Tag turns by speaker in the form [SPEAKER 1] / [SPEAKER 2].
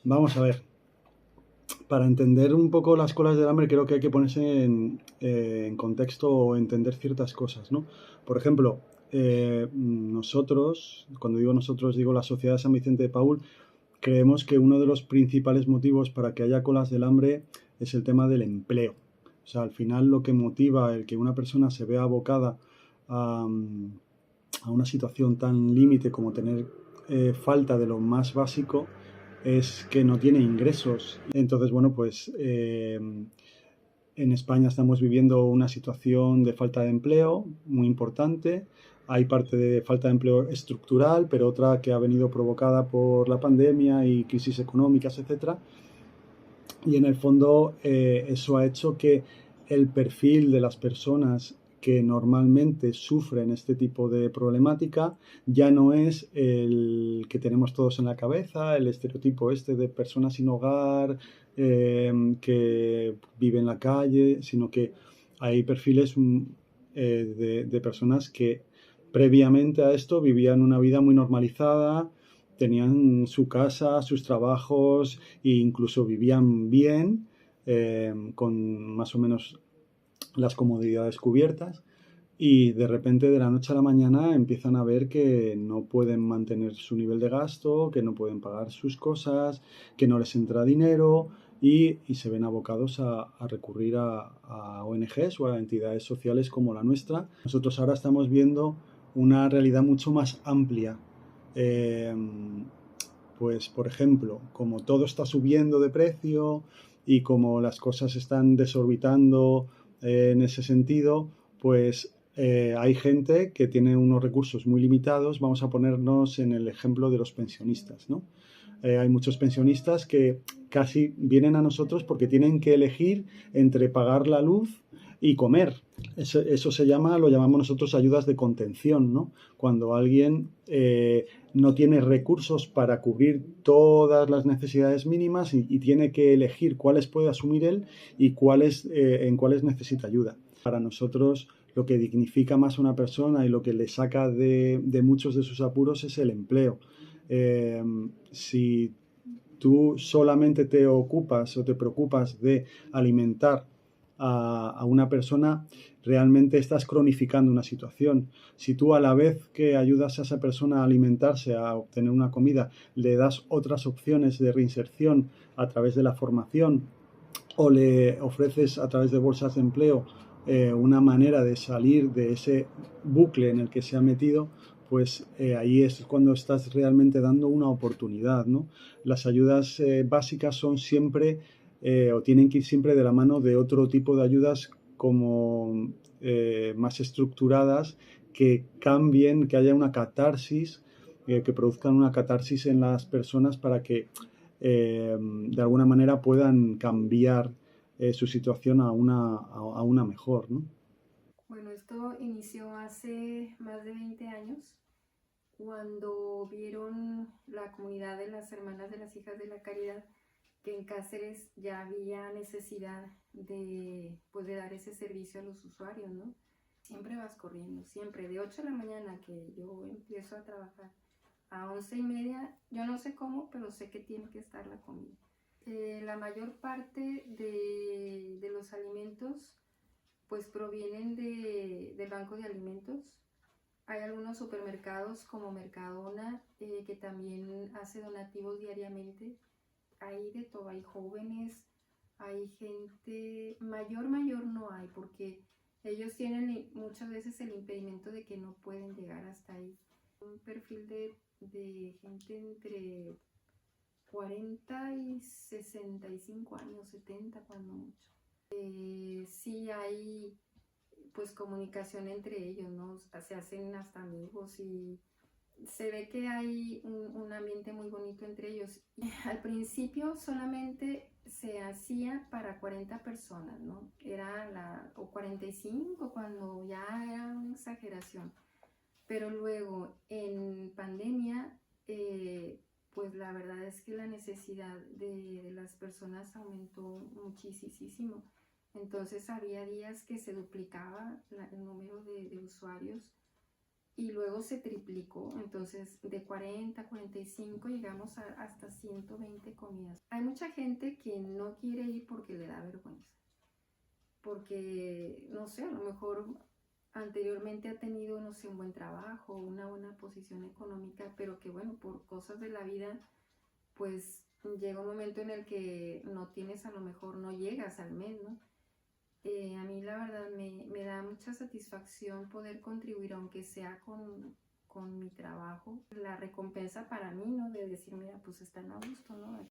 [SPEAKER 1] Vamos a ver, para entender un poco las colas del hambre creo que hay que ponerse en contexto o entender ciertas cosas, ¿no? Por ejemplo, nosotros, cuando digo nosotros, digo la Sociedad de San Vicente de Paúl, creemos que uno de los principales motivos para que haya colas del hambre es el tema del empleo. O sea, al final lo que motiva el que una persona se vea abocada a, a una situación tan límite como tener falta de lo más básico es que no tiene ingresos. Entonces, bueno, pues en España estamos viviendo una situación de falta de empleo muy importante. Hay parte de falta de empleo estructural, pero otra que ha venido provocada por la pandemia y crisis económicas, etcétera. Y en el fondo eso ha hecho que el perfil de las personas que normalmente sufren este tipo de problemática ya no es el que tenemos todos en la cabeza, el estereotipo este de personas sin hogar, que viven en la calle, sino que hay perfiles de personas que previamente a esto vivían una vida muy normalizada, tenían su casa, sus trabajos e incluso vivían bien, con más o menos las comodidades cubiertas, y de repente de la noche a la mañana empiezan a ver que no pueden mantener su nivel de gasto, que no pueden pagar sus cosas, que no les entra dinero y se ven abocados a recurrir a ONGs o a entidades sociales como la nuestra. Nosotros ahora estamos viendo una realidad mucho más amplia. Eh, pues, por ejemplo, como todo está subiendo de precio y como las cosas están desorbitando en ese sentido, pues hay gente que tiene unos recursos muy limitados. Vamos a ponernos en el ejemplo de los pensionistas, ¿no? Hay muchos pensionistas que casi vienen a nosotros porque tienen que elegir entre pagar la luz y comer. Eso se llama, lo llamamos nosotros ayudas de contención, ¿no? Cuando alguien no tiene recursos para cubrir todas las necesidades mínimas y tiene que elegir cuáles puede asumir él y en cuáles necesita ayuda. Para nosotros lo que dignifica más a una persona y lo que le saca de muchos de sus apuros es el empleo. Eh, si tú solamente te ocupas o te preocupas de alimentar a una persona, realmente estás cronificando una situación. Si tú a la vez que ayudas a esa persona a alimentarse, a obtener una comida, le das otras opciones de reinserción a través de la formación o le ofreces a través de bolsas de empleo una manera de salir de ese bucle en el que se ha metido, pues ahí es cuando estás realmente dando una oportunidad, ¿no? Las ayudas básicas son siempre o tienen que ir siempre de la mano de otro tipo de ayudas como más estructuradas que cambien, que haya una catarsis, que produzcan una catarsis en las personas para que de alguna manera puedan cambiar su situación a una mejor, ¿no?
[SPEAKER 2] Bueno, esto inició hace más de 20 años, cuando vieron la comunidad de las Hermanas de las Hijas de la Caridad que en Cáceres ya había necesidad de, pues, de dar ese servicio a los usuarios, ¿no? Siempre vas corriendo, siempre, de 8 de la mañana que yo empiezo a trabajar a 11:30, yo no sé cómo, pero sé que tiene que estar la comida. La mayor parte de los alimentos pues provienen del Banco de Alimentos. Hay algunos supermercados como Mercadona que también hace donativos diariamente. Hay de todo, hay jóvenes, hay gente mayor no hay, porque ellos tienen muchas veces el impedimento de que no pueden llegar hasta ahí. Un perfil de gente entre 40 y 65 años, 70 cuando mucho. Sí hay pues comunicación entre ellos, ¿no? Se hacen hasta amigos y se ve que hay un ambiente muy bonito entre ellos. Y al principio solamente se hacía para 40 personas, ¿no? O 45 cuando ya era una exageración. Pero luego en pandemia, pues la verdad es que la necesidad de las personas aumentó muchísimo. Entonces había días que se duplicaba el número de usuarios y luego se triplicó, entonces de 40 a 45 llegamos hasta 120 comidas. Hay mucha gente que no quiere ir porque le da vergüenza, porque, no sé, a lo mejor anteriormente ha tenido, no sé, un buen trabajo, una buena posición económica, pero que bueno, por cosas de la vida, pues llega un momento en el que no tienes, a lo mejor no llegas al mes, ¿no? A mí la verdad me da mucha satisfacción poder contribuir, aunque sea con mi trabajo, la recompensa para mí, ¿no? De decir, mira, pues están a gusto, ¿no?